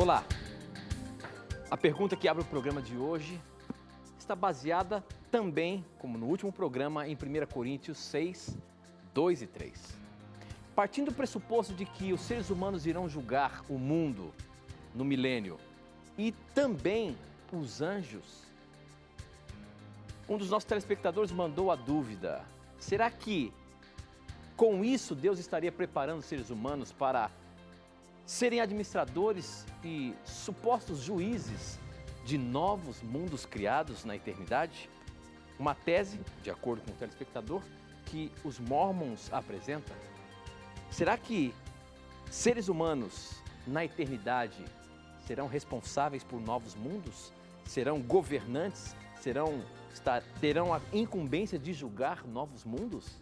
Olá! A pergunta que abre o programa de hoje está baseada também, como no último programa, em 1 Coríntios 6, 2 e 3. Partindo do pressuposto de que os seres humanos irão julgar o mundo no milênio e também os anjos, um dos nossos telespectadores mandou a dúvida: será que com isso Deus estaria preparando os seres humanos para serem administradores e supostos juízes de novos mundos criados na eternidade? Uma tese, de acordo com o telespectador, que os Mormons apresentam. Será que seres humanos na eternidade serão responsáveis por novos mundos? Serão governantes? Terão a incumbência de julgar novos mundos?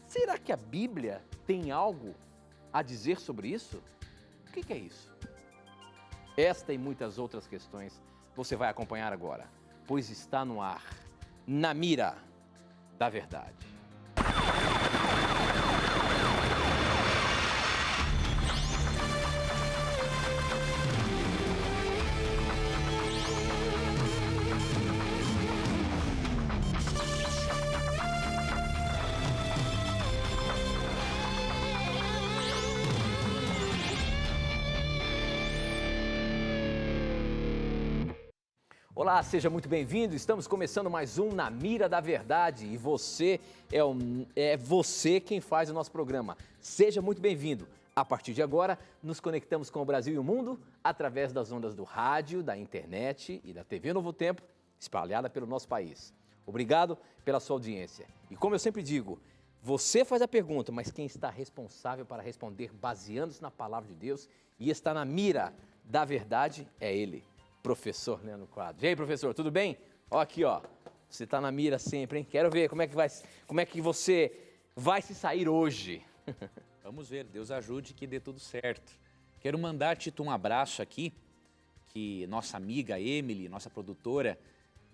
Será que a Bíblia tem algo a dizer sobre isso? O que é isso? Esta e muitas outras questões você vai acompanhar agora, pois está no ar, Na Mira da Verdade. Olá, seja muito bem-vindo. Estamos começando mais um Na Mira da Verdade e você é você quem faz o nosso programa. Seja muito bem-vindo. A partir de agora, nos conectamos com o Brasil e o mundo através das ondas do rádio, da internet e da TV Novo Tempo, espalhada pelo nosso país. Obrigado pela sua audiência. E como eu sempre digo, você faz a pergunta, mas quem está responsável para responder baseando-se na palavra de Deus e está na mira da verdade é Ele. Professor Leandro Quadros. E aí, professor, tudo bem? Ó, aqui, ó. Você tá na mira sempre, hein? Quero ver como é que você vai se sair hoje. Vamos ver, Deus ajude que dê tudo certo. Quero mandar, Tito, um abraço aqui, que nossa amiga Emily, nossa produtora,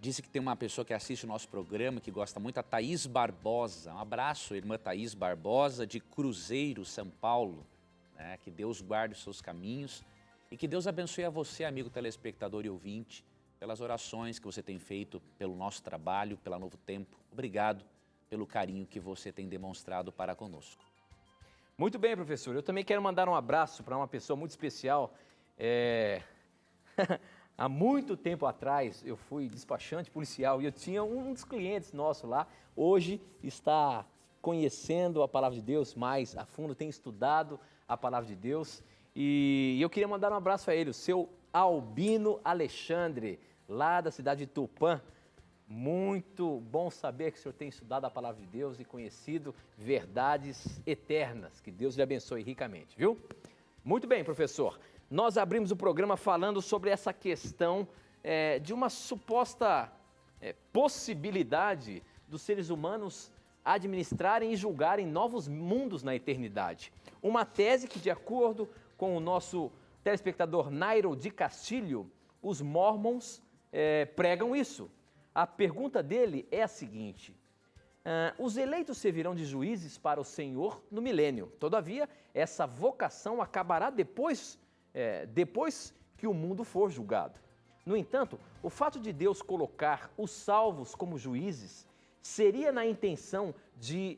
disse que tem uma pessoa que assiste o nosso programa, que gosta muito, a Thaís Barbosa. Um abraço, irmã Thaís Barbosa, de Cruzeiro, São Paulo. Né? Que Deus guarde os seus caminhos. E que Deus abençoe a você, amigo telespectador e ouvinte, pelas orações que você tem feito, pelo nosso trabalho, pela Novo Tempo. Obrigado pelo carinho que você tem demonstrado para conosco. Muito bem, professor. Eu também quero mandar um abraço para uma pessoa muito especial. Há muito tempo atrás, eu fui despachante policial e eu tinha um dos clientes nossos lá. Hoje está conhecendo a Palavra de Deus mais a fundo, tem estudado a Palavra de Deus. E eu queria mandar um abraço a ele, o seu Albino Alexandre, lá da cidade de Tupã. Muito bom saber que o senhor tem estudado a Palavra de Deus e conhecido verdades eternas. Que Deus lhe abençoe ricamente, viu? Muito bem, professor. Nós abrimos o programa falando sobre essa questão de uma suposta possibilidade dos seres humanos administrarem e julgarem novos mundos na eternidade. Uma tese que, de acordo com o nosso telespectador Nairo de Castilho, os Mormons pregam isso. A pergunta dele é a seguinte: os eleitos servirão de juízes para o Senhor no milênio. Todavia, essa vocação acabará depois que o mundo for julgado. No entanto, o fato de Deus colocar os salvos como juízes seria na intenção de,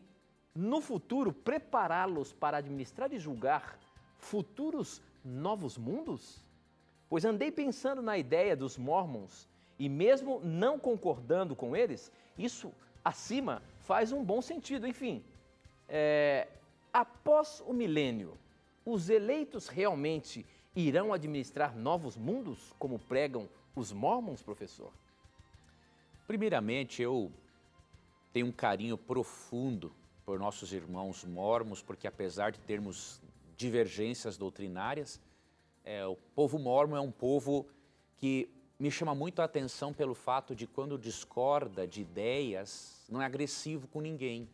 no futuro, prepará-los para administrar e julgar futuros novos mundos? Pois andei pensando na ideia dos Mormons e mesmo não concordando com eles, isso acima faz um bom sentido. Enfim, após o milênio, os eleitos realmente irão administrar novos mundos, como pregam os Mormons, professor? Primeiramente, eu tenho um carinho profundo por nossos irmãos Mormons, porque apesar de termos divergências doutrinárias, o povo mórmon é um povo que me chama muito a atenção pelo fato de, quando discorda de ideias, não é agressivo com ninguém.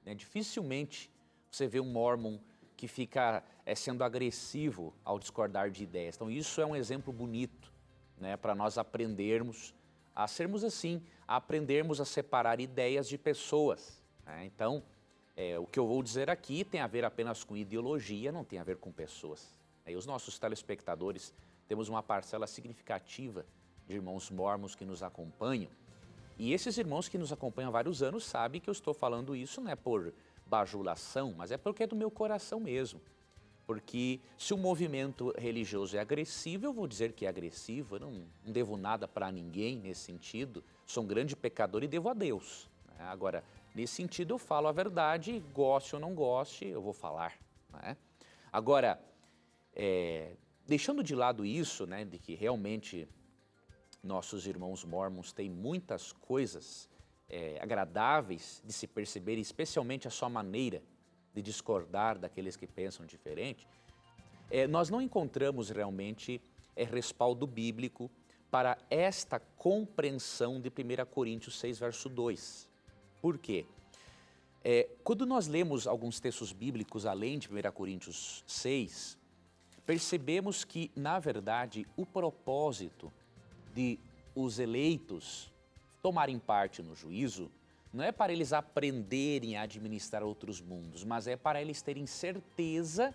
Né? Dificilmente você vê um mórmon que fica sendo agressivo ao discordar de ideias. Então isso é um exemplo bonito, né, para nós aprendermos a sermos assim, a aprendermos a separar ideias de pessoas. Né? Então, o que eu vou dizer aqui tem a ver apenas com ideologia, não tem a ver com pessoas. E os nossos telespectadores temos uma parcela significativa de irmãos mormons que nos acompanham. E esses irmãos que nos acompanham há vários anos sabem que eu estou falando isso não é por bajulação, mas é porque é do meu coração mesmo. Porque se o movimento religioso é agressivo, eu vou dizer que é agressivo, eu não devo nada para ninguém nesse sentido, sou um grande pecador e devo a Deus. Agora, nesse sentido eu falo a verdade, goste ou não goste, eu vou falar. Né? Agora, deixando de lado isso, né, de que realmente nossos irmãos mormons têm muitas coisas agradáveis de se perceber, especialmente a sua maneira de discordar daqueles que pensam diferente, nós não encontramos realmente respaldo bíblico para esta compreensão de 1 Coríntios 6, verso 2. Por quê? Quando nós lemos alguns textos bíblicos além de 1 Coríntios 6, percebemos que, na verdade, o propósito de os eleitos tomarem parte no juízo não é para eles aprenderem a administrar outros mundos, mas é para eles terem certeza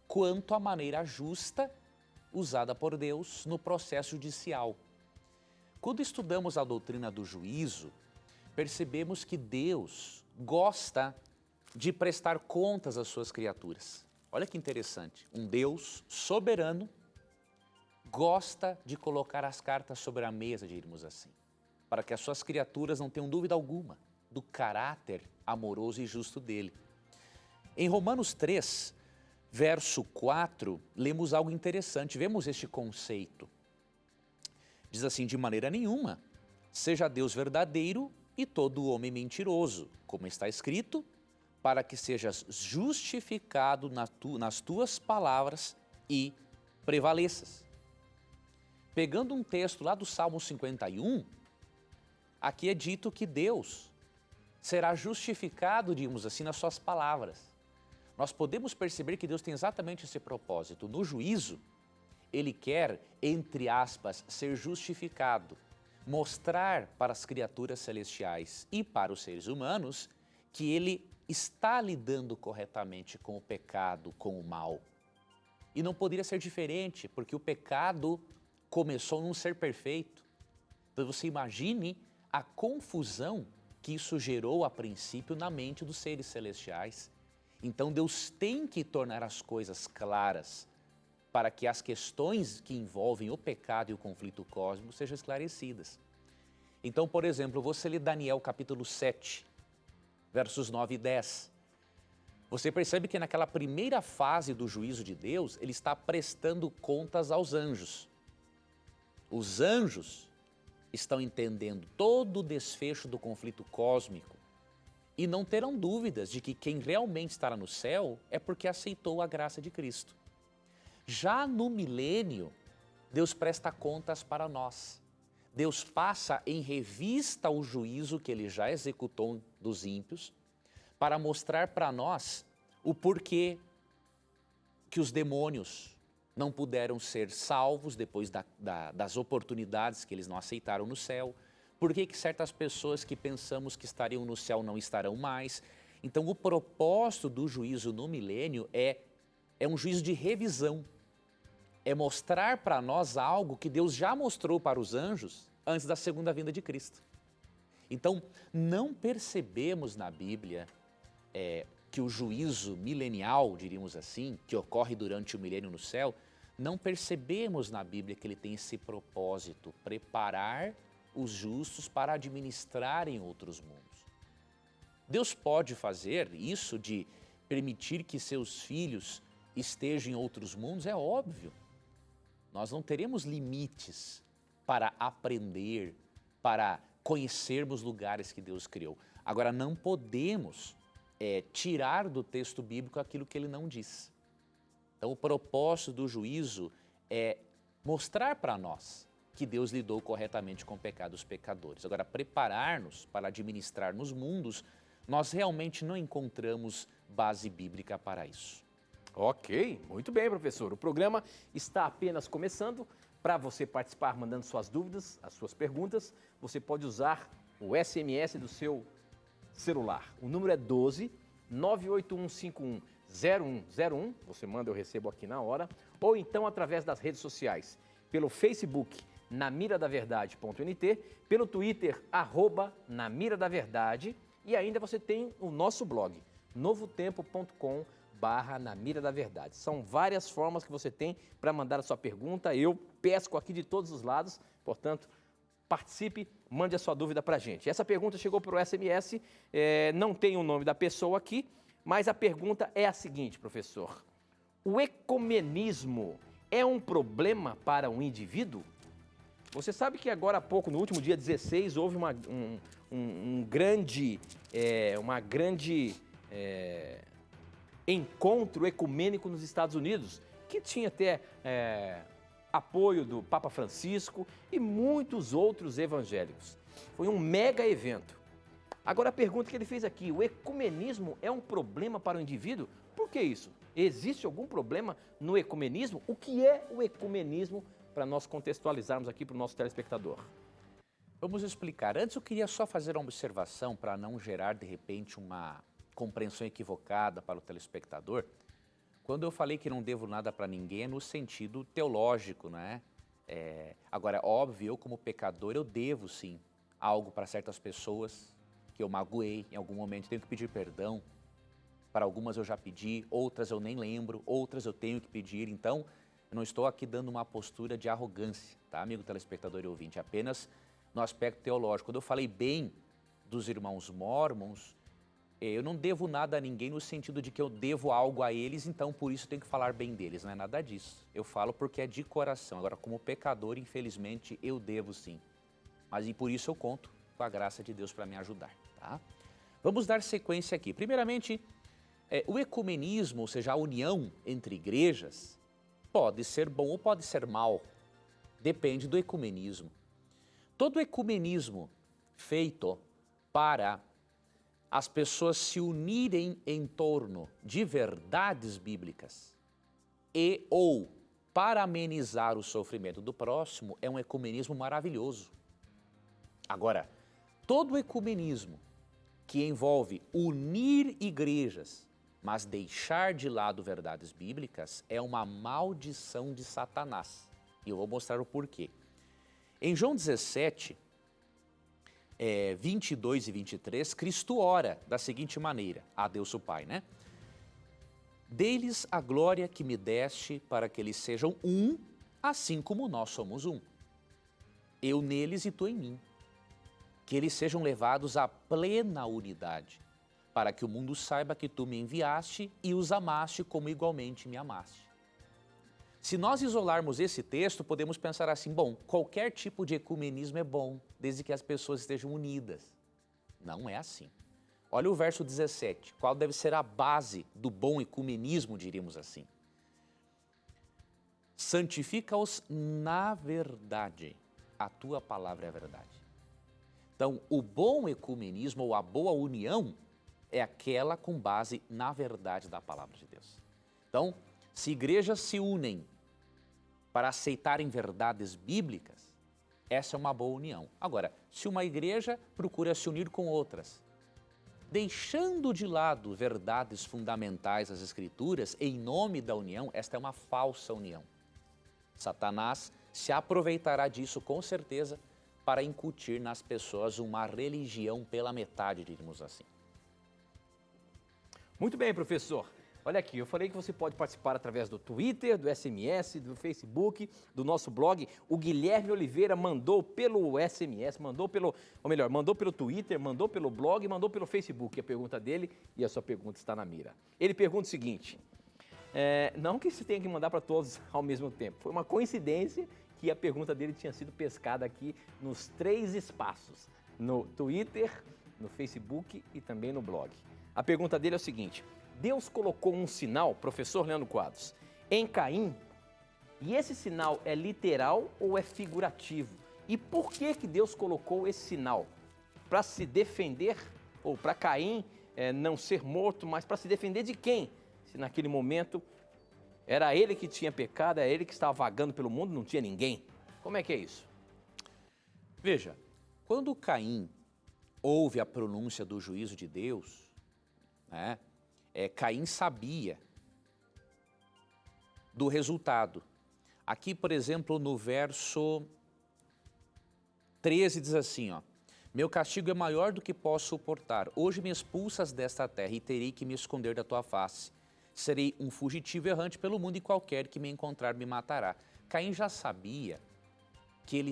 quanto à maneira justa usada por Deus no processo judicial. Quando estudamos a doutrina do juízo, percebemos que Deus gosta de prestar contas às suas criaturas. Olha que interessante, um Deus soberano gosta de colocar as cartas sobre a mesa, diríamos assim, para que as suas criaturas não tenham dúvida alguma do caráter amoroso e justo dele. Em Romanos 3, verso 4, lemos algo interessante, vemos este conceito. Diz assim, de maneira nenhuma, seja Deus verdadeiro e todo homem mentiroso, como está escrito, para que sejas justificado nas tuas palavras e prevaleças. Pegando um texto lá do Salmo 51, aqui é dito que Deus será justificado, digamos assim, nas suas palavras. Nós podemos perceber que Deus tem exatamente esse propósito. No juízo, Ele quer, entre aspas, ser justificado, mostrar para as criaturas celestiais e para os seres humanos que Ele está lidando corretamente com o pecado, com o mal. E não poderia ser diferente, porque o pecado começou num ser perfeito. Então você imagine a confusão que isso gerou a princípio na mente dos seres celestiais. Então Deus tem que tornar as coisas claras para que as questões que envolvem o pecado e o conflito cósmico sejam esclarecidas. Então, por exemplo, você lê Daniel capítulo 7, versos 9 e 10. Você percebe que naquela primeira fase do juízo de Deus, Ele está prestando contas aos anjos. Os anjos estão entendendo todo o desfecho do conflito cósmico e não terão dúvidas de que quem realmente estará no céu é porque aceitou a graça de Cristo. Já no milênio, Deus presta contas para nós. Deus passa em revista o juízo que Ele já executou dos ímpios para mostrar para nós o porquê que os demônios não puderam ser salvos depois das oportunidades que eles não aceitaram no céu, por que certas pessoas que pensamos que estariam no céu não estarão mais. Então o propósito do juízo no milênio é um juízo de revisão, é mostrar para nós algo que Deus já mostrou para os anjos antes da segunda vinda de Cristo. Então não percebemos na Bíblia que o juízo milenial, diríamos assim, que ocorre durante o milênio no céu, não percebemos na Bíblia que ele tem esse propósito, preparar os justos para administrarem outros mundos. Deus pode fazer isso de permitir que seus filhos estejam em outros mundos, é óbvio. Nós não teremos limites para aprender, para conhecermos lugares que Deus criou. Agora, não podemos tirar do texto bíblico aquilo que ele não diz. Então, o propósito do juízo é mostrar para nós que Deus lidou corretamente com o pecado dos pecadores. Agora, preparar-nos para administrar nos mundos, nós realmente não encontramos base bíblica para isso. Ok, muito bem, professor. O programa está apenas começando. Para você participar mandando suas dúvidas, as suas perguntas, você pode usar o SMS do seu celular. O número é 12 98151 0101, você manda, eu recebo aqui na hora, ou então através das redes sociais, pelo Facebook, namiradaverdade.nt, pelo Twitter, @namiradaverdade, e ainda você tem o nosso blog, novotempo.com/namiradaverdade. São várias formas que você tem para mandar a sua pergunta, eu pesco aqui de todos os lados, portanto, participe, mande a sua dúvida para a gente. Essa pergunta chegou por SMS, não tem o nome da pessoa aqui, mas a pergunta é a seguinte, professor: o ecumenismo é um problema para um indivíduo? Você sabe que agora há pouco, no último dia 16, houve um grande encontro ecumênico nos Estados Unidos, que tinha até apoio do Papa Francisco e muitos outros evangélicos. Foi um mega evento. Agora a pergunta que ele fez aqui: o ecumenismo é um problema para o indivíduo? Por que isso? Existe algum problema no ecumenismo? O que é o ecumenismo, para nós contextualizarmos aqui para o nosso telespectador? Vamos explicar. Antes eu queria só fazer uma observação para não gerar, de repente, uma compreensão equivocada para o telespectador. Quando eu falei que não devo nada para ninguém, é no sentido teológico, né? Agora, óbvio, eu como pecador, eu devo sim algo para certas pessoas que eu magoei em algum momento, tenho que pedir perdão. Para algumas eu já pedi, outras eu nem lembro, outras eu tenho que pedir. Então, eu não estou aqui dando uma postura de arrogância, tá, amigo telespectador e ouvinte? Apenas no aspecto teológico. Quando eu falei bem dos irmãos mórmons, eu não devo nada a ninguém no sentido de que eu devo algo a eles, então por isso tenho que falar bem deles. Não é nada disso. Eu falo porque é de coração. Agora, como pecador, infelizmente, eu devo sim. Mas e por isso eu conto com a graça de Deus para me ajudar, tá? Vamos dar sequência aqui. Primeiramente, o ecumenismo, ou seja, a união entre igrejas, pode ser bom ou pode ser mal. Depende do ecumenismo. Todo ecumenismo feito para as pessoas se unirem em torno de verdades bíblicas e ou para amenizar o sofrimento do próximo é um ecumenismo maravilhoso. Agora, todo ecumenismo que envolve unir igrejas, mas deixar de lado verdades bíblicas, é uma maldição de Satanás. E eu vou mostrar o porquê. Em João 17, 22 e 23, Cristo ora da seguinte maneira, a Deus o Pai, né? Dê-lhes a glória que me deste para que eles sejam um, assim como nós somos um. Eu neles e tu em mim. Que eles sejam levados à plena unidade, para que o mundo saiba que tu me enviaste e os amaste como igualmente me amaste. Se nós isolarmos esse texto, podemos pensar assim, bom, qualquer tipo de ecumenismo é bom, desde que as pessoas estejam unidas. Não é assim. Olha o verso 17, qual deve ser a base do bom ecumenismo, diríamos assim. Santifica-os na verdade, a tua palavra é a verdade. Então, o bom ecumenismo ou a boa união é aquela com base na verdade da palavra de Deus. Então, se igrejas se unem para aceitarem verdades bíblicas, essa é uma boa união. Agora, se uma igreja procura se unir com outras, deixando de lado verdades fundamentais das Escrituras em nome da união, esta é uma falsa união. Satanás se aproveitará disso com certeza para incutir nas pessoas uma religião pela metade, diríamos assim. Muito bem, professor. Olha aqui, eu falei que você pode participar através do Twitter, do SMS, do Facebook, do nosso blog. O Guilherme Oliveira mandou pelo SMS, mandou pelo Twitter, mandou pelo blog, mandou pelo Facebook a pergunta dele e a sua pergunta está na mira. Ele pergunta o seguinte, não que você tenha que mandar para todos ao mesmo tempo, foi uma coincidência que a pergunta dele tinha sido pescada aqui nos 3 espaços, no Twitter, no Facebook e também no blog. A pergunta dele é o seguinte, Deus colocou um sinal, professor Leandro Quadros, em Caim, e esse sinal é literal ou é figurativo? E por que Deus colocou esse sinal? Para se defender, ou para Caim não ser morto, mas para se defender de quem? Se naquele momento era ele que tinha pecado, era ele que estava vagando pelo mundo, não tinha ninguém. Como é que é isso? Veja, quando Caim ouve a pronúncia do juízo de Deus, né, Caim sabia do resultado. Aqui, por exemplo, no verso 13 diz assim, ó, meu castigo é maior do que posso suportar. Hoje me expulsas desta terra e terei que me esconder da tua face. Serei um fugitivo errante pelo mundo e qualquer que me encontrar me matará. Caim já sabia que ele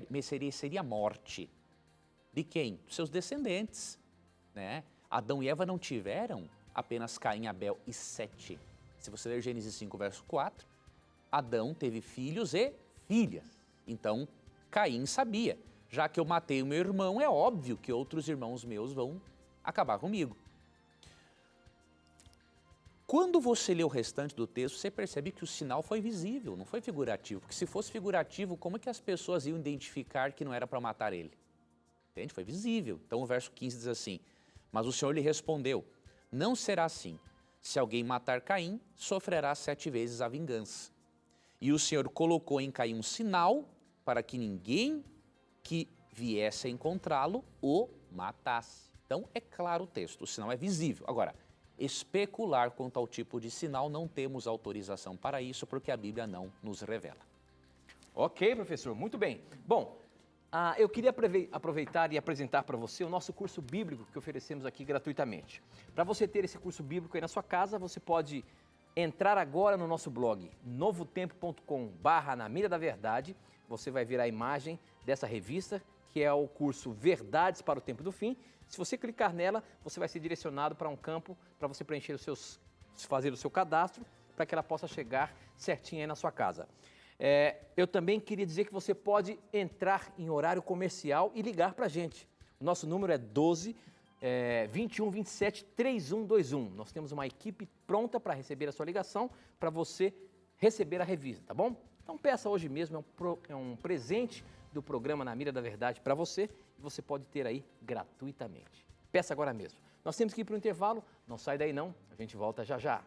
mereceria morte. De quem? Dos seus descendentes, né? Adão e Eva não tiveram apenas Caim, Abel e Sete. Se você ler Gênesis 5, verso 4, Adão teve filhos e filhas. Então, Caim sabia, já que eu matei o meu irmão, é óbvio que outros irmãos meus vão acabar comigo. Quando você lê o restante do texto, você percebe que o sinal foi visível, não foi figurativo. Porque se fosse figurativo, como é que as pessoas iam identificar que não era para matar ele? Entende? Foi visível. Então o verso 15 diz assim, mas o Senhor lhe respondeu, não será assim. Se alguém matar Caim, sofrerá 7 vezes a vingança. E o Senhor colocou em Caim um sinal para que ninguém que viesse a encontrá-lo o matasse. Então é claro o texto, o sinal é visível. Agora, especular quanto ao tipo de sinal, não temos autorização para isso, porque a Bíblia não nos revela. Ok, professor, muito bem. Bom, eu queria aproveitar e apresentar para você o nosso curso bíblico que oferecemos aqui gratuitamente. Para você ter esse curso bíblico aí na sua casa, você pode entrar agora no nosso blog, novotempo.com/na mira da verdade. Você vai ver a imagem dessa revista, que é o curso Verdades para o Tempo do Fim. Se você clicar nela, você vai ser direcionado para um campo para você preencher fazer o seu cadastro, para que ela possa chegar certinho aí na sua casa. Eu também queria dizer que você pode entrar em horário comercial e ligar para a gente. O nosso número é 12 21 27 3121. Nós temos uma equipe pronta para receber a sua ligação, para você receber a revista, tá bom? Então peça hoje mesmo, é um presente do programa Na Mira da Verdade para você, e você pode ter aí gratuitamente. Peça agora mesmo. Nós temos que ir para o intervalo, não sai daí não, a gente volta já já.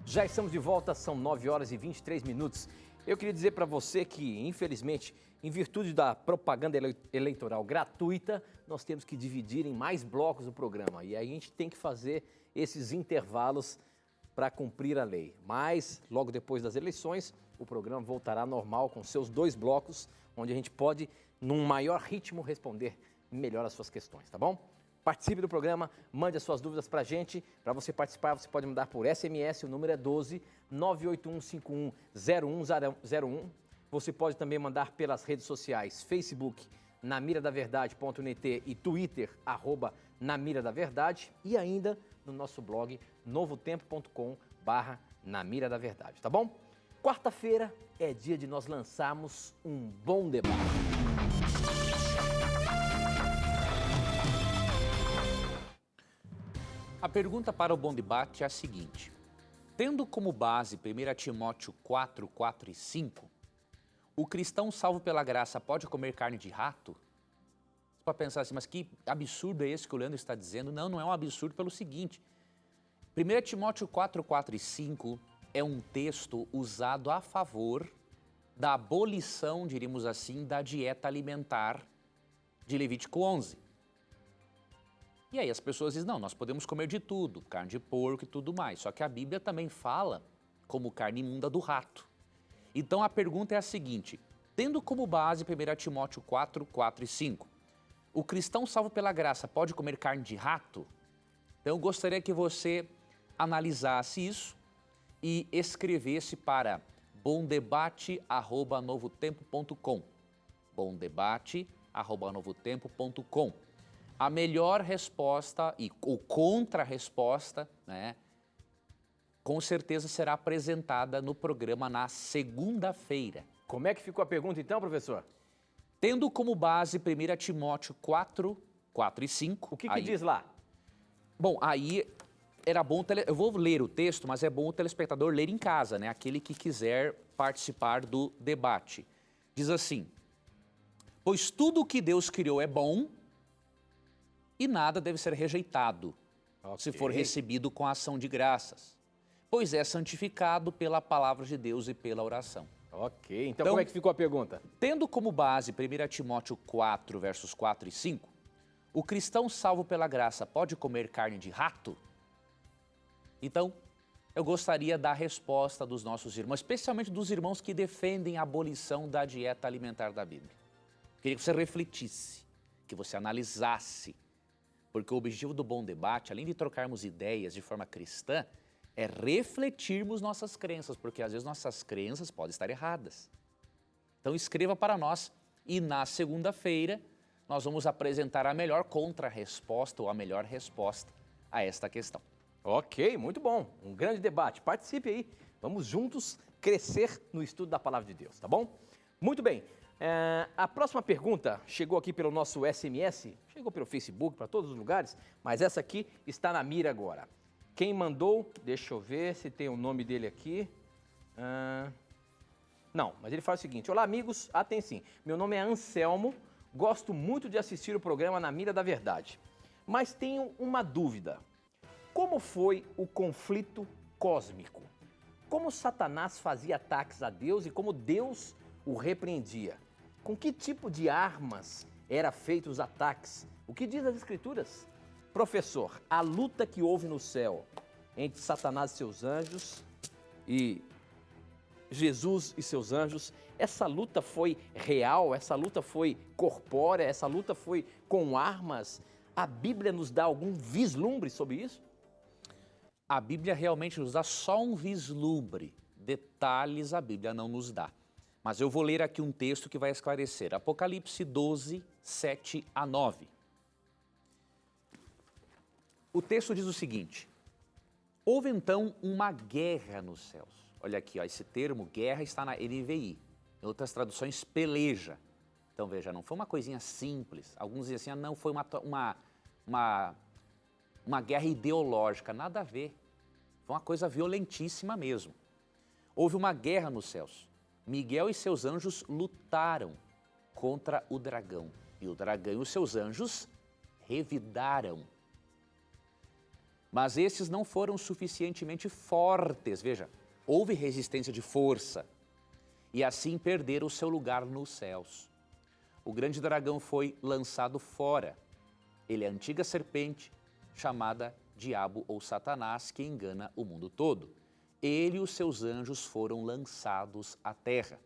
Já estamos de volta, são 9 horas e 23 minutos. Eu queria dizer para você que, infelizmente, em virtude da propaganda eleitoral gratuita, nós temos que dividir em mais blocos o programa. E aí a gente tem que fazer esses intervalos para cumprir a lei. Mas, logo depois das eleições, o programa voltará normal com seus 2 blocos, onde a gente pode, num maior ritmo, responder melhor as suas questões, tá bom? Participe do programa, mande as suas dúvidas para a gente. Para você participar, você pode mandar por SMS, o número é 12 981510101. Você pode também mandar pelas redes sociais, Facebook, namiradaverdade.net e Twitter, @namiradaverdade. E ainda no nosso blog, novotempo.com/namiradaverdade, tá bom? Quarta-feira é dia de nós lançarmos um bom debate. A pergunta para o bom debate é a seguinte, tendo como base 1 Timóteo 4, 4 e 5, o cristão salvo pela graça pode comer carne de rato? Você pode pensar assim, mas que absurdo é esse que o Leandro está dizendo? Não, não é um absurdo pelo seguinte, 1 Timóteo 4, 4 e 5 é um texto usado a favor da abolição, diríamos assim, da dieta alimentar de Levítico 11. E aí as pessoas dizem, não, nós podemos comer de tudo, carne de porco e tudo mais. Só que a Bíblia também fala como carne imunda do rato. Então a pergunta é a seguinte, tendo como base 1 Timóteo 4, 4 e 5, o cristão salvo pela graça pode comer carne de rato? Então eu gostaria que você analisasse isso e escrevesse para bomdebate@novotempo.com. bomdebate@novotempo.com. A melhor resposta ou contra-resposta, né, com certeza será apresentada no programa na segunda-feira. Como é que ficou a pergunta então, professor? Tendo como base 1 Timóteo 4, 4 e 5. O que diz lá? Bom, aí era bom, eu vou ler o texto, mas é bom o telespectador ler em casa, né? Aquele que quiser participar do debate. Diz assim, pois tudo o que Deus criou é bom e nada deve ser rejeitado, se for recebido com ação de graças, pois é santificado pela palavra de Deus e pela oração. Ok, então como é que ficou a pergunta? Tendo como base 1 Timóteo 4, versos 4 e 5, o cristão salvo pela graça pode comer carne de rato? Então, eu gostaria da resposta dos nossos irmãos, especialmente dos irmãos que defendem a abolição da dieta alimentar da Bíblia. Queria que você refletisse, que você analisasse, porque o objetivo do bom debate, além de trocarmos ideias de forma cristã, é refletirmos nossas crenças, porque às vezes nossas crenças podem estar erradas. Então escreva para nós e na segunda-feira nós vamos apresentar a melhor contra-resposta ou a melhor resposta a esta questão. Ok, muito bom. Um grande debate. Participe aí. Vamos juntos crescer no estudo da Palavra de Deus, tá bom? Muito bem. A próxima pergunta chegou aqui pelo nosso SMS, chegou pelo Facebook, para todos os lugares, mas essa aqui está na mira agora. Quem mandou, deixa eu ver se tem o nome dele aqui. Não, mas ele fala o seguinte: olá amigos, tem sim. Meu nome é Anselmo, gosto muito de assistir o programa Na Mira da Verdade, mas tenho uma dúvida. Como foi o conflito cósmico? Como Satanás fazia ataques a Deus e como Deus o repreendia? Com que tipo de armas eram feitos os ataques? O que diz as Escrituras? Professor, a luta que houve no céu entre Satanás e seus anjos e Jesus e seus anjos, essa luta foi real? Essa luta foi corpórea? Essa luta foi com armas? A Bíblia nos dá algum vislumbre sobre isso? A Bíblia realmente nos dá só um vislumbre, detalhes a Bíblia não nos dá. Mas eu vou ler aqui um texto que vai esclarecer. Apocalipse 12, 7 a 9. O texto diz o seguinte: houve então uma guerra nos céus. Olha aqui, ó, esse termo guerra está na NVI. Em outras traduções, peleja. Então veja, não foi uma coisinha simples. Alguns dizem assim, não foi uma guerra ideológica. Nada a ver. Foi uma coisa violentíssima mesmo. Houve uma guerra nos céus. Miguel e seus anjos lutaram contra o dragão. E o dragão e os seus anjos revidaram. Mas esses não foram suficientemente fortes. Veja, houve resistência de força. E assim perderam o seu lugar nos céus. O grande dragão foi lançado fora. Ele é a antiga serpente, chamada Diabo ou Satanás, que engana o mundo todo. Ele e os seus anjos foram lançados à terra.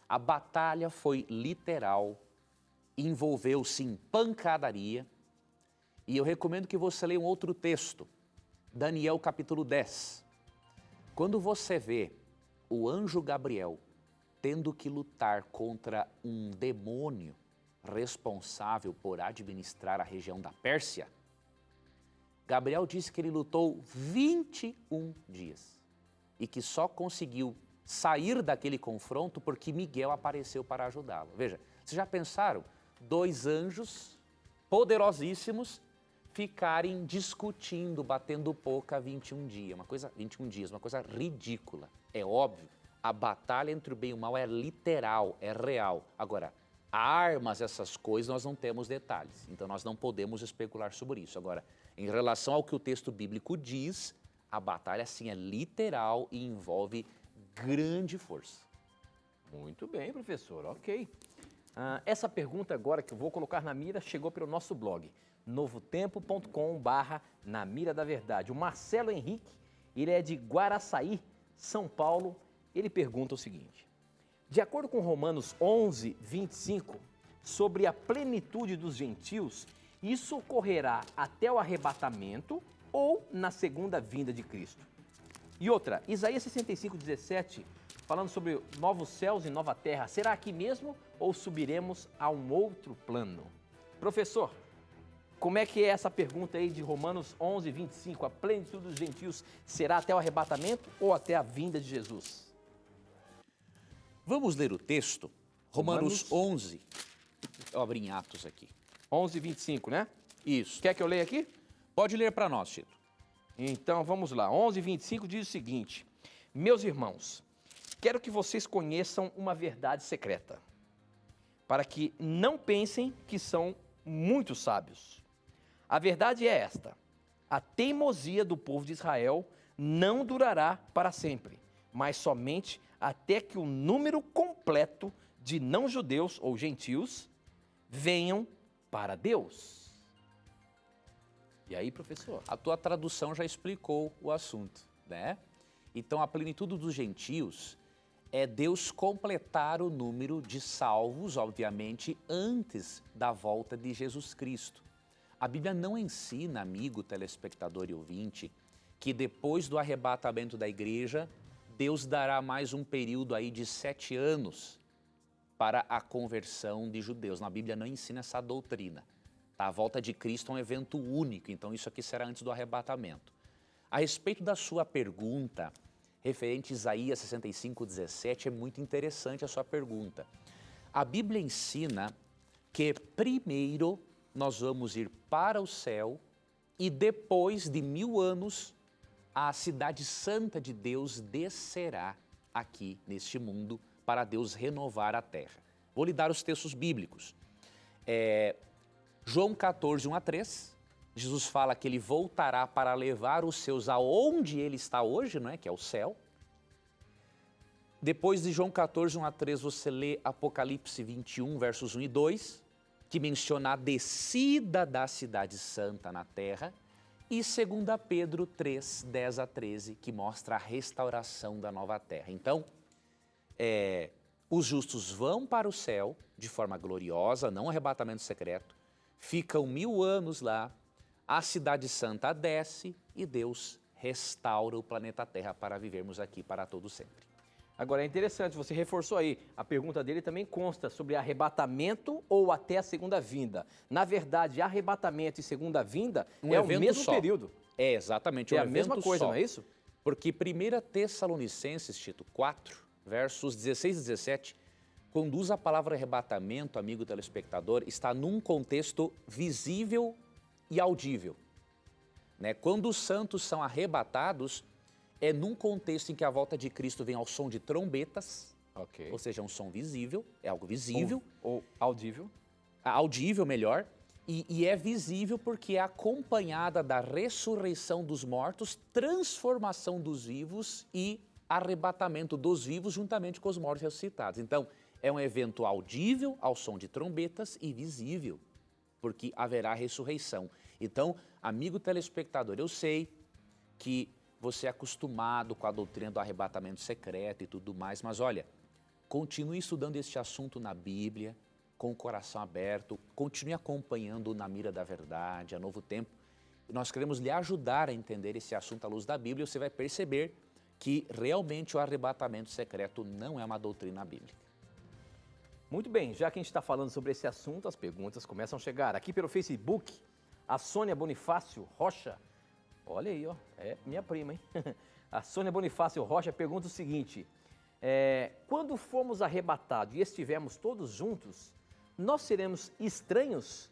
A batalha foi literal, envolveu-se em pancadaria, e eu recomendo que você leia um outro texto, Daniel capítulo 10. Quando você vê o anjo Gabriel tendo que lutar contra um demônio responsável por administrar a região da Pérsia, Gabriel disse que ele lutou 21 dias e que só conseguiu sair daquele confronto porque Miguel apareceu para ajudá-lo. Veja, vocês já pensaram? Dois anjos poderosíssimos ficarem discutindo, batendo boca 21 dias, uma coisa ridícula. É óbvio, a batalha entre o bem e o mal é literal, é real. Agora, armas, essas coisas, nós não temos detalhes, então nós não podemos especular sobre isso. Agora, em relação ao que o texto bíblico diz, a batalha sim é literal e envolve grande força. Muito bem, professor, ok. Essa pergunta agora que eu vou colocar na mira chegou pelo nosso blog, novotempo.com/na mira da verdade. O Marcelo Henrique, ele é de Guaraçaí, São Paulo, ele pergunta o seguinte: de acordo com Romanos 11, 25, sobre a plenitude dos gentios, isso ocorrerá até o arrebatamento ou na segunda vinda de Cristo? E outra, Isaías 65, 17, falando sobre novos céus e nova terra, será aqui mesmo ou subiremos a um outro plano? Professor, como é que é essa pergunta aí de Romanos 11, 25? A plenitude dos gentios será até o arrebatamento ou até a vinda de Jesus? Vamos ler o texto, Romanos 11, eu abri em Atos aqui. 11, 25, né? Isso. Quer que eu leia aqui? Pode ler para nós, Tito. Então, vamos lá. 11, 25 diz o seguinte: meus irmãos, quero que vocês conheçam uma verdade secreta, para que não pensem que são muito sábios. A verdade é esta: a teimosia do povo de Israel não durará para sempre, mas somente até que o número completo de não-judeus ou gentios venham para Deus. E aí, professor? A tua tradução já explicou o assunto, né? Então, a plenitude dos gentios é Deus completar o número de salvos, obviamente, antes da volta de Jesus Cristo. A Bíblia não ensina, amigo, telespectador e ouvinte, que depois do arrebatamento da igreja, Deus dará mais um período aí de 7 anos para a conversão de judeus. Na Bíblia não ensina essa doutrina. Tá? A volta de Cristo é um evento único, então isso aqui será antes do arrebatamento. A respeito da sua pergunta, referente a Isaías 65:17, é muito interessante a sua pergunta. A Bíblia ensina que primeiro nós vamos ir para o céu e depois de 1000 anos a cidade santa de Deus descerá aqui neste mundo para Deus renovar a terra. Vou lhe dar os textos bíblicos. João 14, 1-3, Jesus fala que ele voltará para levar os seus aonde ele está hoje, não é? Que é o céu. Depois de João 14, 1-3, você lê Apocalipse 21, versos 1 e 2, que menciona a descida da cidade santa na terra, e 2 Pedro 3, 10-13, que mostra a restauração da nova terra. Então, os justos vão para o céu de forma gloriosa, não arrebatamento secreto, ficam 1000 anos lá, a cidade santa desce e Deus restaura o planeta Terra para vivermos aqui para todo sempre. Agora é interessante, você reforçou aí, a pergunta dele também consta sobre arrebatamento ou até a segunda vinda. Na verdade, arrebatamento e segunda vinda é o mesmo período. É, exatamente. É a mesma coisa, não é isso? Porque 1 Tessalonicenses, Tito, 4, versos 16 e 17, conduz a palavra arrebatamento, amigo telespectador, está num contexto visível e audível. Né? Quando os santos são arrebatados, é num contexto em que a volta de Cristo vem ao som de trombetas, ou seja, um som visível, é algo visível. Ou audível. Audível, melhor. E é visível porque é acompanhada da ressurreição dos mortos, transformação dos vivos e arrebatamento dos vivos juntamente com os mortos ressuscitados. Então, é um evento audível, ao som de trombetas, e visível, porque haverá ressurreição. Então, amigo telespectador, eu sei que você é acostumado com a doutrina do arrebatamento secreto e tudo mais, mas olha, continue estudando este assunto na Bíblia, com o coração aberto, continue acompanhando Na Mira da Verdade, a Novo Tempo. Nós queremos lhe ajudar a entender esse assunto à luz da Bíblia e você vai perceber que realmente o arrebatamento secreto não é uma doutrina bíblica. Muito bem, já que a gente está falando sobre esse assunto, as perguntas começam a chegar. Aqui pelo Facebook, a Sônia Bonifácio Rocha, olha aí, ó, é minha prima, hein? A Sônia Bonifácio Rocha pergunta o seguinte, quando formos arrebatados e estivermos todos juntos, nós seremos estranhos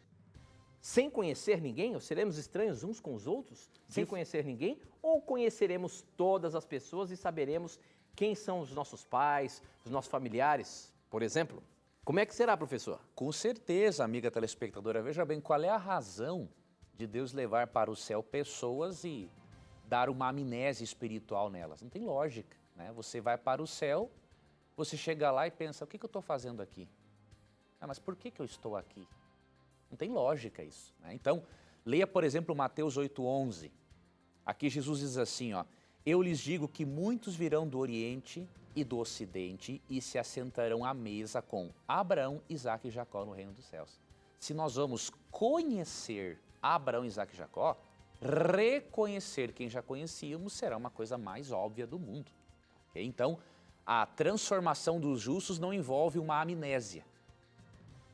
sem conhecer ninguém? Ou seremos estranhos uns com os outros, sem conhecer ninguém? Ou conheceremos todas as pessoas e saberemos quem são os nossos pais, os nossos familiares, por exemplo? Como é que será, professor? Com certeza, amiga telespectadora. Veja bem, qual é a razão de Deus levar para o céu pessoas e dar uma amnésia espiritual nelas? Não tem lógica, né? Você vai para o céu, você chega lá e pensa, o que eu estou fazendo aqui? Mas por que eu estou aqui? Não tem lógica isso, né? Então, leia, por exemplo, Mateus 8:11. Aqui Jesus diz assim, ó, eu lhes digo que muitos virão do Oriente e do Ocidente e se assentarão à mesa com Abraão, Isaque e Jacó no reino dos céus. Se nós vamos conhecer Abraão, Isaque e Jacó, reconhecer quem já conhecíamos será uma coisa mais óbvia do mundo. Okay? Então, a transformação dos justos não envolve uma amnésia.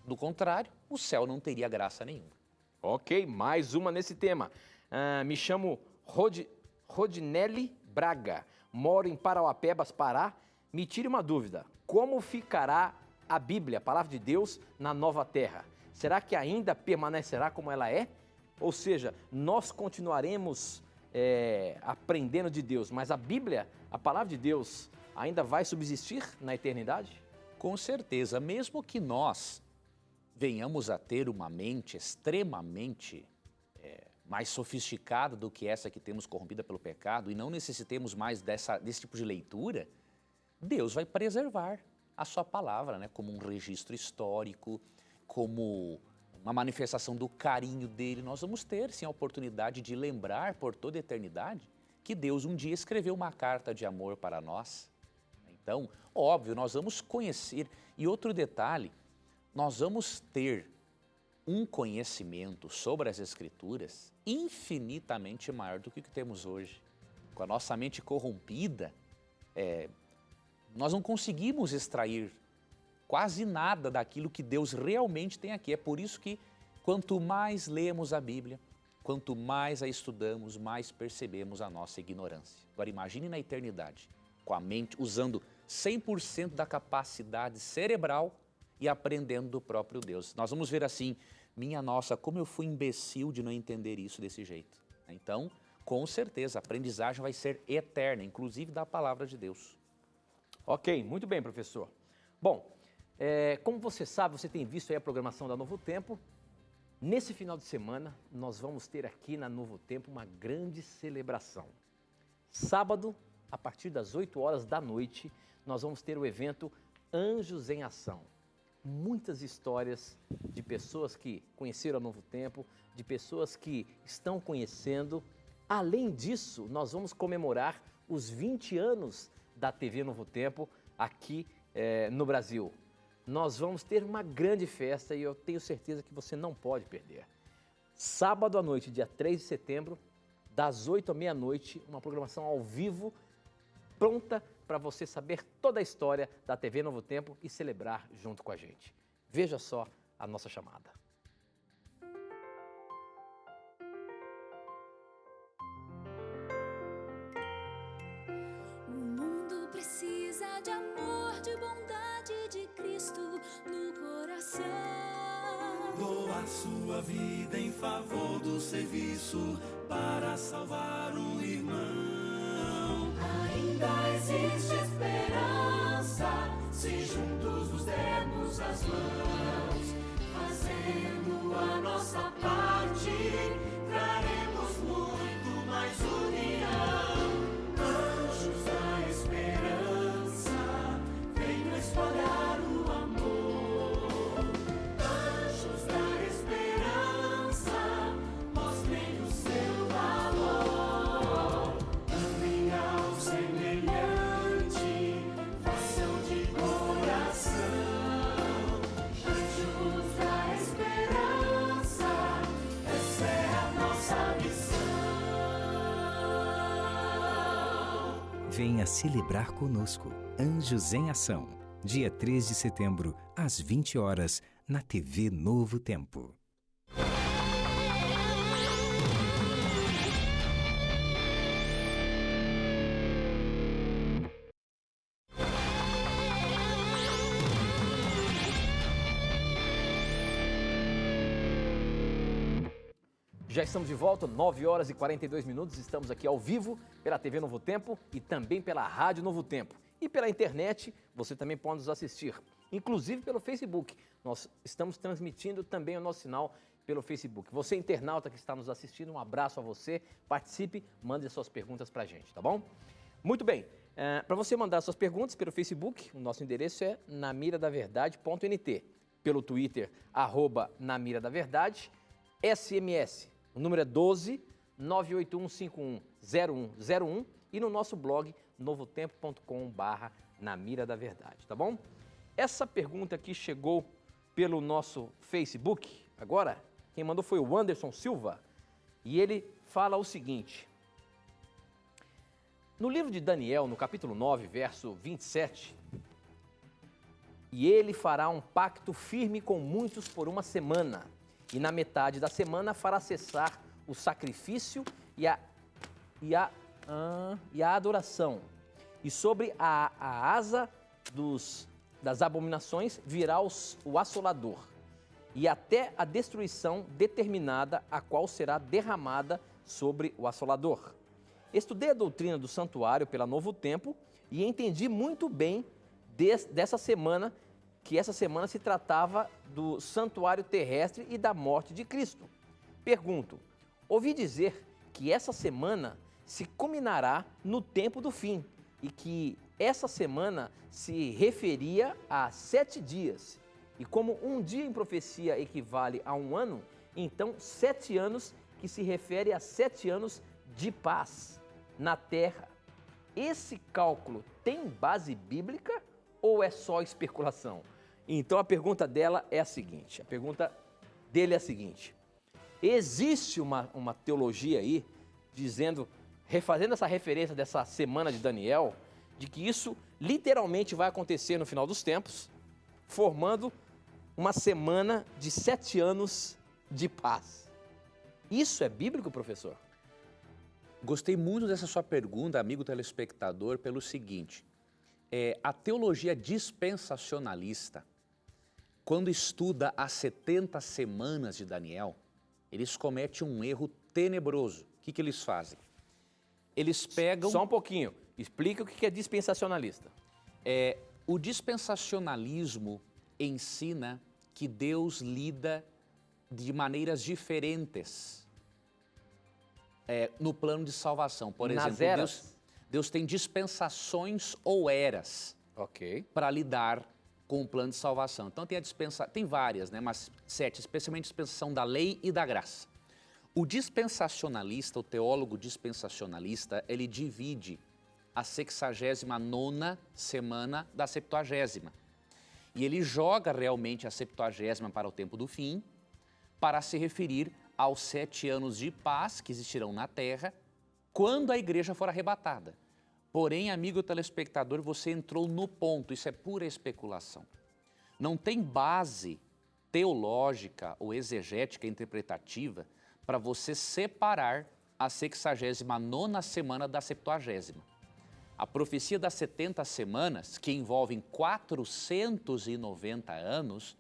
Do contrário, o céu não teria graça nenhuma. Ok, mais uma nesse tema. Me chamo Rodinelli Braga, moro em Parauapebas, Pará. Me tire uma dúvida, como ficará a Bíblia, a palavra de Deus, na nova terra? Será que ainda permanecerá como ela é? Ou seja, nós continuaremos aprendendo de Deus, mas a Bíblia, a palavra de Deus, ainda vai subsistir na eternidade? Com certeza, mesmo que nós venhamos a ter uma mente extremamente mais sofisticada do que essa que temos corrompida pelo pecado e não necessitemos mais desse tipo de leitura, Deus vai preservar a sua palavra, né, como um registro histórico, como uma manifestação do carinho dele. Nós vamos ter, sim, a oportunidade de lembrar por toda a eternidade que Deus um dia escreveu uma carta de amor para nós. Então, óbvio, nós vamos conhecer. E outro detalhe, nós vamos ter um conhecimento sobre as Escrituras infinitamente maior do que o que temos hoje. Com a nossa mente corrompida, nós não conseguimos extrair quase nada daquilo que Deus realmente tem aqui. É por isso que quanto mais lemos a Bíblia, quanto mais a estudamos, mais percebemos a nossa ignorância. Agora imagine na eternidade, com a mente usando 100% da capacidade cerebral e aprendendo do próprio Deus. Nós vamos ver assim, minha nossa, como eu fui imbecil de não entender isso desse jeito. Então, com certeza, a aprendizagem vai ser eterna, inclusive da palavra de Deus. Ok, muito bem, professor. Bom, como você sabe, você tem visto aí a programação da Novo Tempo. Nesse final de semana, nós vamos ter aqui na Novo Tempo uma grande celebração. Sábado, a partir das 8 horas da noite, nós vamos ter o evento Anjos em Ação. Muitas histórias de pessoas que conheceram a Novo Tempo, de pessoas que estão conhecendo. Além disso, nós vamos comemorar os 20 anos da TV Novo Tempo aqui no Brasil. Nós vamos ter uma grande festa e eu tenho certeza que você não pode perder. Sábado à noite, dia 3 de setembro, das 8 à meia-noite, uma programação ao vivo, pronta para você saber toda a história da TV Novo Tempo e celebrar junto com a gente. Veja só a nossa chamada. O mundo precisa de amor, de bondade de Cristo no coração. Doar sua vida em favor do serviço para salvar um irmão. Ainda existe esperança se juntos nos dermos as mãos. Fazendo a nossa parte, traremos muito mais união. Anjos da esperança, venham espalhar o amor. Anjos da esperança, mostrem o seu valor. Amem ao semelhante, façam de coração. Anjos da esperança, essa é a nossa missão. Venha celebrar conosco Anjos em Ação, dia 3 de setembro, às 20 horas, na TV Novo Tempo. Já estamos de volta, 9 horas e 42 minutos, estamos aqui ao vivo pela TV Novo Tempo e também pela Rádio Novo Tempo. E pela internet, você também pode nos assistir, inclusive pelo Facebook. Nós estamos transmitindo também o nosso sinal pelo Facebook. Você, internauta que está nos assistindo, um abraço a você, participe, mande suas perguntas para a gente, tá bom? Muito bem, para você mandar suas perguntas pelo Facebook, o nosso endereço é namiradaverdade.nt, pelo Twitter, @namiradaverdade, SMS, o número é 12 98151 0101 e no nosso blog novotempo.com/namiradaverdade, tá bom? Essa pergunta aqui chegou pelo nosso Facebook. Agora, quem mandou foi o Anderson Silva e ele fala o seguinte: no livro de Daniel, no capítulo 9, verso 27, e ele fará um pacto firme com muitos por uma semana, e na metade da semana fará cessar o sacrifício e a adoração. E sobre a asa das abominações virá o assolador, e até a destruição determinada, a qual será derramada sobre o assolador. Estudei a doutrina do santuário pela Novo Tempo e entendi muito bem dessa semana, que essa semana se tratava do santuário terrestre e da morte de Cristo. Pergunto, Ouvi dizer que essa semana se culminará no tempo do fim e que essa semana se referia a 7 dias. E como um dia em profecia equivale a um ano, então 7 anos que se refere a 7 anos de paz na terra. Esse cálculo tem base bíblica ou é só especulação? Então a pergunta dela é a seguinte, a pergunta dele é a seguinte: existe uma teologia aí dizendo, refazendo essa referência dessa semana de Daniel, de que isso literalmente vai acontecer no final dos tempos, formando uma semana de 7 anos de paz. Isso é bíblico, professor? Gostei muito dessa sua pergunta, amigo telespectador, pelo seguinte: a teologia dispensacionalista, quando estuda as 70 semanas de Daniel, eles cometem um erro tenebroso. O que eles fazem? Eles pegam... Só um pouquinho, explica o que é dispensacionalista. O dispensacionalismo ensina que Deus lida de maneiras diferentes no plano de salvação. Por Nas exemplo, eras? Deus tem dispensações ou eras Ok. para lidar com o plano de salvação. Então tem várias, né? Mas 7, especialmente a dispensação da lei e da graça. O dispensacionalista, o teólogo dispensacionalista, ele divide a 69ª semana da 70ª. E ele joga realmente a 70ª para o tempo do fim, para se referir aos 7 anos de paz que existirão na terra, quando a igreja for arrebatada. Porém, amigo telespectador, você entrou no ponto, isso é pura especulação. Não tem base teológica ou exegética interpretativa para você separar a 69ª semana da 70ª. A profecia das 70 semanas, que envolvem 490 anos,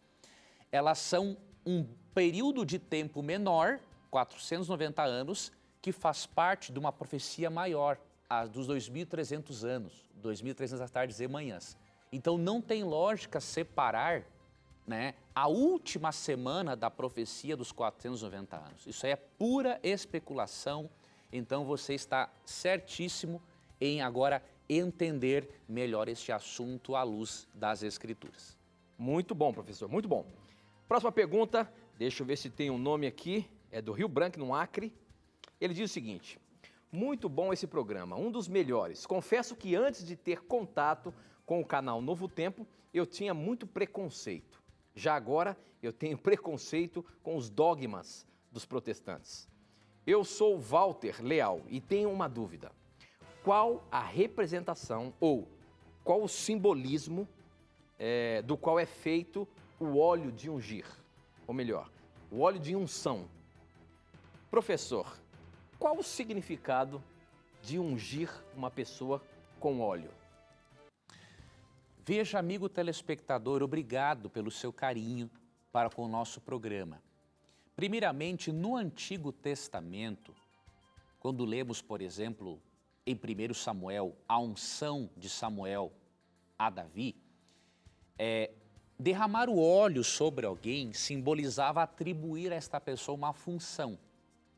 elas são um período de tempo menor, 490 anos, que faz parte de uma profecia maior, a dos 2.300 anos, 2.300 tardes e manhãs. Então não tem lógica separar, né, a última semana da profecia dos 490 anos. Isso aí é pura especulação, então você está certíssimo em agora entender melhor este assunto à luz das Escrituras. Muito bom, professor, muito bom. Próxima pergunta, deixa eu ver se tem um nome aqui, é do Rio Branco, no Acre. Ele diz o seguinte: muito bom esse programa, um dos melhores. Confesso que antes de ter contato com o canal Novo Tempo, eu tinha muito preconceito. Já agora, eu tenho preconceito com os dogmas dos protestantes. Eu sou Walter Leal e tenho uma dúvida. Qual a representação ou qual o simbolismo do qual é feito o óleo de ungir? Ou melhor, o óleo de unção. Professor, qual o significado de ungir uma pessoa com óleo? Veja, amigo telespectador, obrigado pelo seu carinho para com o nosso programa. Primeiramente, no Antigo Testamento, quando lemos, por exemplo, em 1 Samuel, a unção de Samuel a Davi, derramar o óleo sobre alguém simbolizava atribuir a esta pessoa uma função.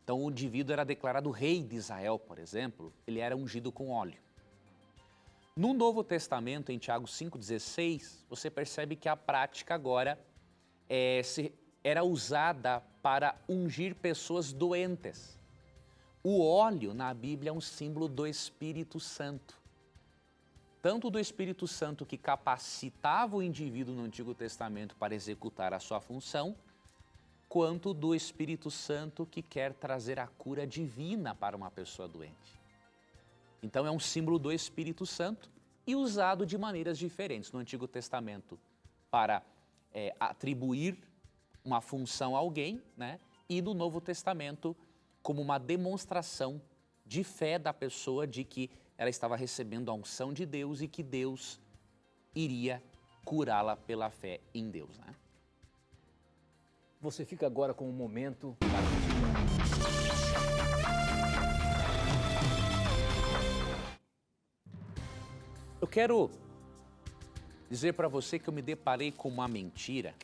Então, o indivíduo era declarado rei de Israel, por exemplo, ele era ungido com óleo. No Novo Testamento, em Tiago 5,16, você percebe que a prática agora era usada para ungir pessoas doentes. O óleo na Bíblia é um símbolo do Espírito Santo. Tanto do Espírito Santo que capacitava o indivíduo no Antigo Testamento para executar a sua função, quanto do Espírito Santo que quer trazer a cura divina para uma pessoa doente. Então é um símbolo do Espírito Santo e usado de maneiras diferentes no Antigo Testamento para atribuir uma função a alguém, né? E no Novo Testamento como uma demonstração de fé da pessoa de que ela estava recebendo a unção de Deus e que Deus iria curá-la pela fé em Deus, né? Você fica agora com um momento... Eu quero dizer para você que eu me deparei com uma mentira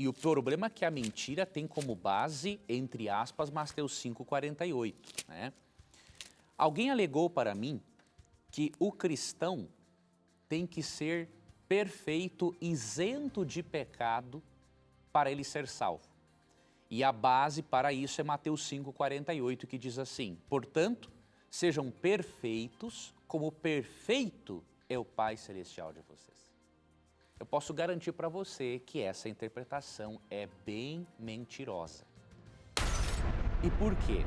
E o problema é que a mentira tem como base, entre aspas, Mateus 5,48, né? Alguém alegou para mim que o cristão tem que ser perfeito, isento de pecado, para ele ser salvo. E a base para isso é Mateus 5,48, que diz assim: portanto, sejam perfeitos, como perfeito é o Pai Celestial de vocês. Eu posso garantir para você que essa interpretação é bem mentirosa. E por quê?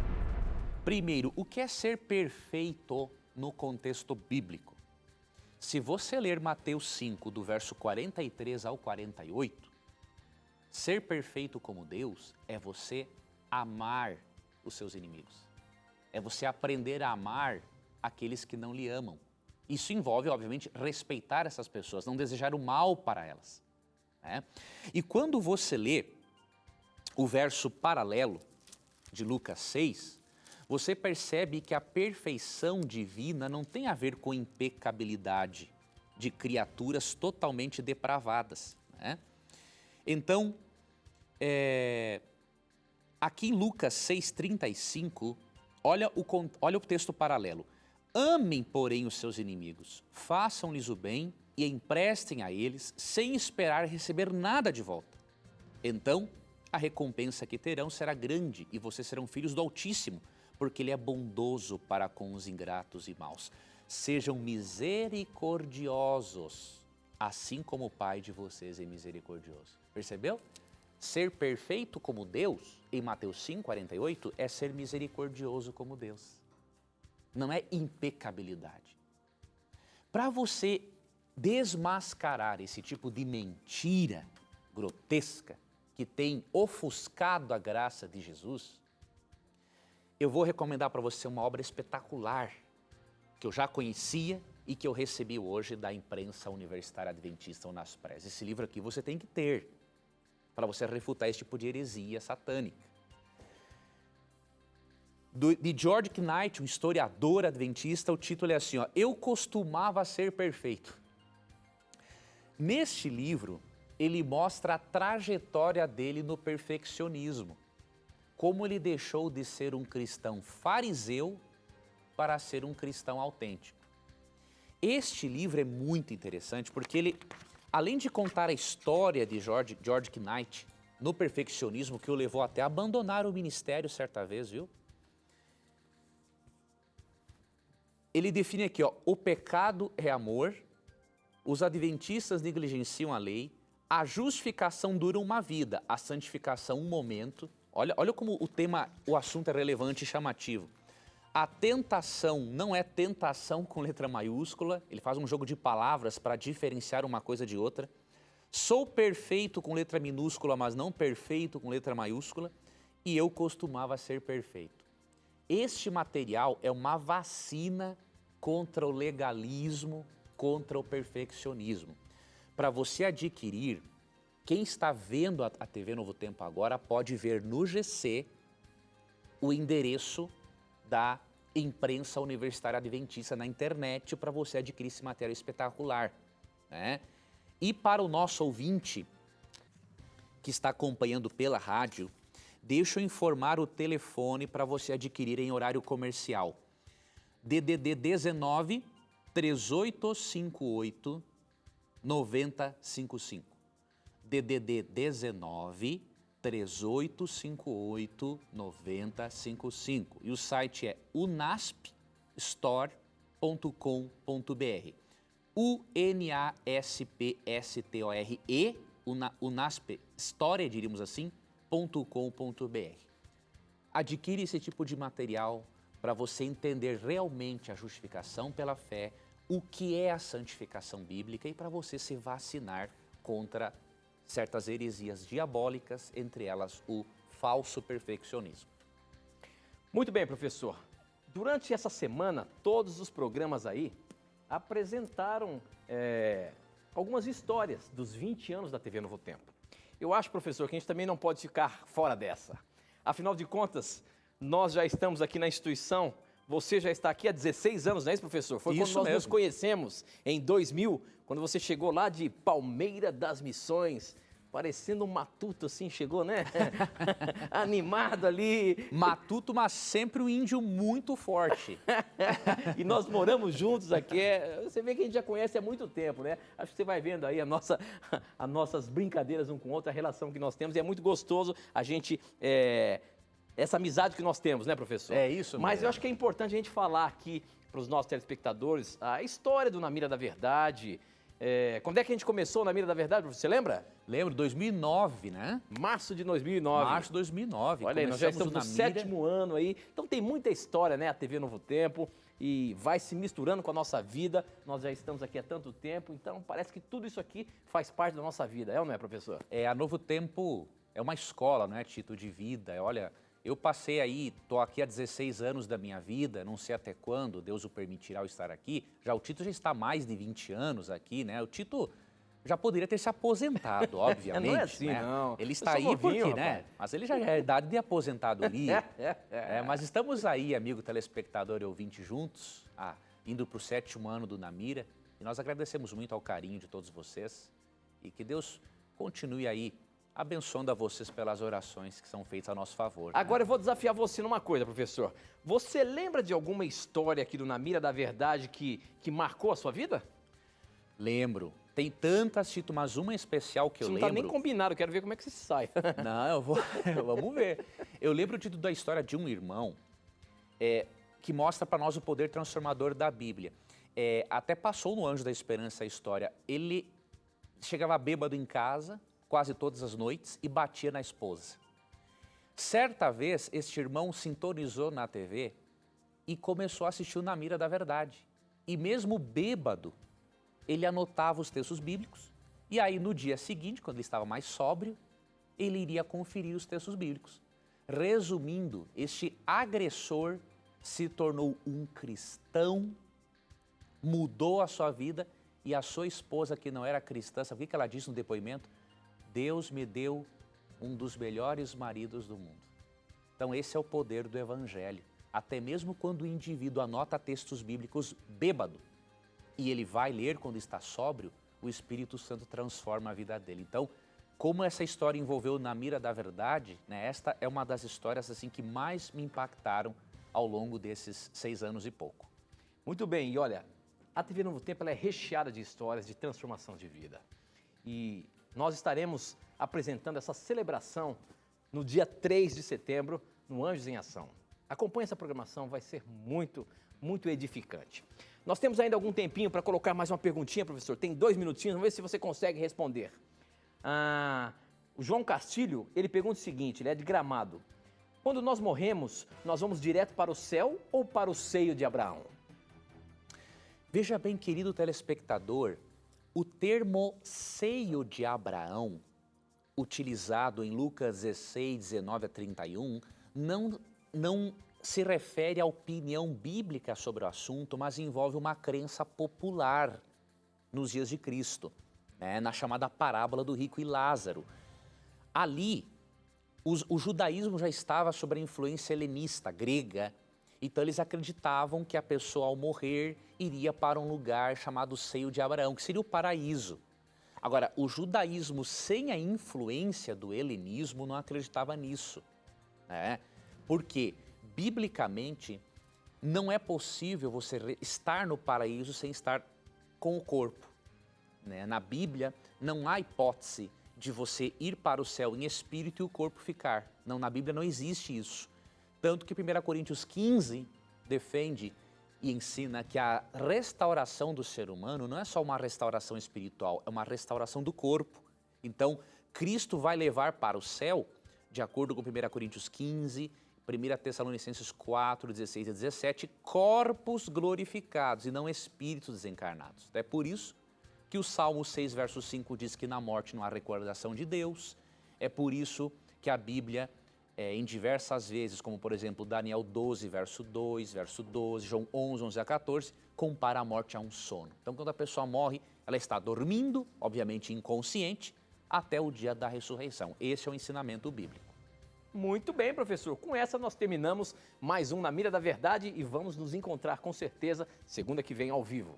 Primeiro, o que é ser perfeito no contexto bíblico? Se você ler Mateus 5, do verso 43 ao 48, ser perfeito como Deus é você amar os seus inimigos. É você aprender a amar aqueles que não lhe amam. Isso envolve, obviamente, respeitar essas pessoas, não desejar o mal para elas, né? E quando você lê o verso paralelo de Lucas 6, você percebe que a perfeição divina não tem a ver com impecabilidade de criaturas totalmente depravadas, né? Então, aqui em Lucas 6,35, olha o texto paralelo. Amem, porém, os seus inimigos, façam-lhes o bem e emprestem a eles, sem esperar receber nada de volta. Então, a recompensa que terão será grande e vocês serão filhos do Altíssimo, porque Ele é bondoso para com os ingratos e maus. Sejam misericordiosos, assim como o Pai de vocês é misericordioso. Percebeu? Ser perfeito como Deus, em Mateus 5,48, é ser misericordioso como Deus. Não é impecabilidade. Para você desmascarar esse tipo de mentira grotesca que tem ofuscado a graça de Jesus, eu vou recomendar para você uma obra espetacular que eu já conhecia e que eu recebi hoje da imprensa universitária adventista Unaspres. Esse livro aqui você tem que ter para você refutar esse tipo de heresia satânica. De George Knight, um historiador adventista, o título é assim, ó, Eu Costumava Ser Perfeito. Neste livro, ele mostra a trajetória dele no perfeccionismo, como ele deixou de ser um cristão fariseu para ser um cristão autêntico. Este livro é muito interessante porque ele, além de contar a história de George Knight no perfeccionismo, que o levou até a abandonar o ministério certa vez, viu? Ele define aqui, ó, o pecado é amor, os adventistas negligenciam a lei, a justificação dura uma vida, a santificação um momento. Olha como o assunto é relevante e chamativo. A tentação não é tentação com letra maiúscula, ele faz um jogo de palavras para diferenciar uma coisa de outra. Sou perfeito com letra minúscula, mas não perfeito com letra maiúscula, e eu costumava ser perfeito. Este material é uma vacina contra o legalismo, contra o perfeccionismo. Para você adquirir, quem está vendo a TV Novo Tempo agora pode ver no GC o endereço da imprensa universitária adventista na internet para você adquirir esse material espetacular, né? E para o nosso ouvinte que está acompanhando pela rádio, deixa eu informar o telefone para você adquirir em horário comercial. DDD 19 3858 9055. DDD 19 3858 9055. E o site é unaspstore.com.br. UNASPSTORE, Unasp Store, diríamos assim, .com.br. Adquire esse tipo de material para você entender realmente a justificação pela fé, o que é a santificação bíblica e para você se vacinar contra certas heresias diabólicas, entre elas o falso perfeccionismo. Muito bem, professor. Durante essa semana, todos os programas aí apresentaram algumas histórias dos 20 anos da TV Novo Tempo. Eu acho, professor, que a gente também não pode ficar fora dessa. Afinal de contas, nós já estamos aqui na instituição, você já está aqui há 16 anos, não é isso, professor? Foi quando nós nos conhecemos, em 2000, quando você chegou lá de Palmeira das Missões, parecendo um matuto assim, chegou, né? Animado ali. Matuto, mas sempre um índio muito forte. E nós moramos juntos aqui. Você vê que a gente já conhece há muito tempo, né? Acho que você vai vendo aí as nossas brincadeiras um com o outro, a relação que nós temos. E é muito gostoso a gente... essa amizade que nós temos, né, professor? É isso Mas mesmo. eu acho que é importante a gente falar aqui para os nossos telespectadores a história do Na Mira da Verdade. Quando é que a gente começou Na Mira da Verdade, você lembra? Lembro, 2009, né? Março de 2009. Março de 2009. Olha aí, nós já estamos no Começamos na Mira. 7º ano aí. Então tem muita história, né? A TV Novo Tempo. E vai se misturando com a nossa vida. Nós já estamos aqui há tanto tempo. Então parece que tudo isso aqui faz parte da nossa vida. É ou não é, professor? A Novo Tempo é uma escola, não é, Tito, de vida. Olha, eu passei aí, estou aqui há 16 anos da minha vida, não sei até quando Deus o permitirá eu estar aqui. Já o Tito já está há mais de 20 anos aqui, né? O Tito já poderia ter se aposentado, obviamente. Não é assim, né? não. Ele Eu está sou aí novinho, porque, né? rapaz. Mas ele já é idade de aposentadoria. Mas estamos aí, amigo telespectador e ouvinte, juntos, indo para o 7º ano do Na Mira. E nós agradecemos muito ao carinho de todos vocês. E que Deus continue aí abençoando a vocês pelas orações que são feitas a nosso favor. né? Agora eu vou desafiar você numa coisa, professor. Você lembra de alguma história aqui do Na Mira da Verdade que marcou a sua vida? Lembro. Tem tantas, Tito, mas uma especial que eu Isso não lembro... tá nem combinado, eu quero ver como é que você sai. Não, eu vou... Vamos ver. Eu lembro, Tito, da história de um irmão que mostra para nós o poder transformador da Bíblia. Até passou no Anjo da Esperança a história. Ele chegava bêbado em casa, quase todas as noites, e batia na esposa. Certa vez, este irmão sintonizou na TV e começou a assistir o Na Mira da Verdade. E mesmo bêbado, ele anotava os textos bíblicos. E aí, no dia seguinte, quando ele estava mais sóbrio, ele iria conferir os textos bíblicos. Resumindo, este agressor se tornou um cristão, mudou a sua vida, e a sua esposa, que não era cristã, sabe o que ela disse no depoimento? Deus me deu um dos melhores maridos do mundo. Então esse é o poder do Evangelho. Até mesmo quando o indivíduo anota textos bíblicos bêbado e ele vai ler quando está sóbrio, o Espírito Santo transforma a vida dele. Então, como essa história envolveu Na Mira da Verdade, né, esta é uma das histórias assim que mais me impactaram ao longo desses 6 anos e pouco. Muito bem, e olha, a TV Novo Tempo ela é recheada de histórias de transformação de vida. E nós estaremos apresentando essa celebração no dia 3 de setembro, no Anjos em Ação. Acompanhe essa programação, vai ser muito, muito edificante. Nós temos ainda algum tempinho para colocar mais uma perguntinha, professor. Tem 2 minutinhos, vamos ver se você consegue responder. O João Castilho, ele pergunta o seguinte, ele é de Gramado. Quando nós morremos, nós vamos direto para o céu ou para o seio de Abraão? Veja bem, querido telespectador, o termo seio de Abraão, utilizado em Lucas 16, 19 a 31, não se refere à opinião bíblica sobre o assunto, mas envolve uma crença popular nos dias de Cristo, né, na chamada parábola do rico e Lázaro. Ali, o judaísmo já estava sob a influência helenista, grega, então eles acreditavam que a pessoa ao morrer iria para um lugar chamado seio de Abraão, que seria o paraíso. Agora, o judaísmo sem a influência do helenismo não acreditava nisso, né? Porque, biblicamente, não é possível você estar no paraíso sem estar com o corpo, né? Na Bíblia, não há hipótese de você ir para o céu em espírito e o corpo ficar. Não, na Bíblia não existe isso. Tanto que 1 Coríntios 15 defende e ensina que a restauração do ser humano não é só uma restauração espiritual, é uma restauração do corpo. Então, Cristo vai levar para o céu, de acordo com 1 Coríntios 15, 1 Tessalonicenses 4, 16 e 17, corpos glorificados e não espíritos desencarnados. É por isso que o Salmo 6, verso 5 diz que na morte não há recordação de Deus. É por isso que a Bíblia, em diversas vezes, como por exemplo Daniel 12, verso 2, verso 12, João 11, 11 a 14, compara a morte a um sono. Então quando a pessoa morre, ela está dormindo, obviamente inconsciente, até o dia da ressurreição. Esse é o ensinamento bíblico. Muito bem, professor. Com essa nós terminamos mais um Na Mira da Verdade e vamos nos encontrar com certeza segunda que vem ao vivo.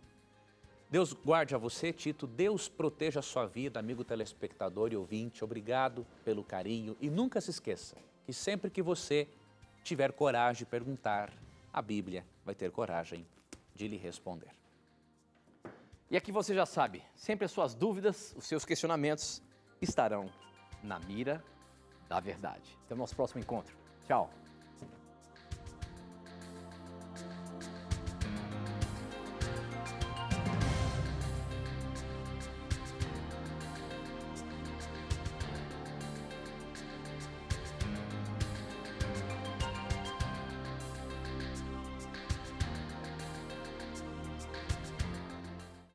Deus guarde a você, Tito. Deus proteja a sua vida, amigo telespectador e ouvinte. Obrigado pelo carinho. E nunca se esqueça que sempre que você tiver coragem de perguntar, a Bíblia vai ter coragem de lhe responder. E aqui você já sabe, sempre as suas dúvidas, os seus questionamentos estarão na mira da verdade. Até o nosso próximo encontro. Tchau.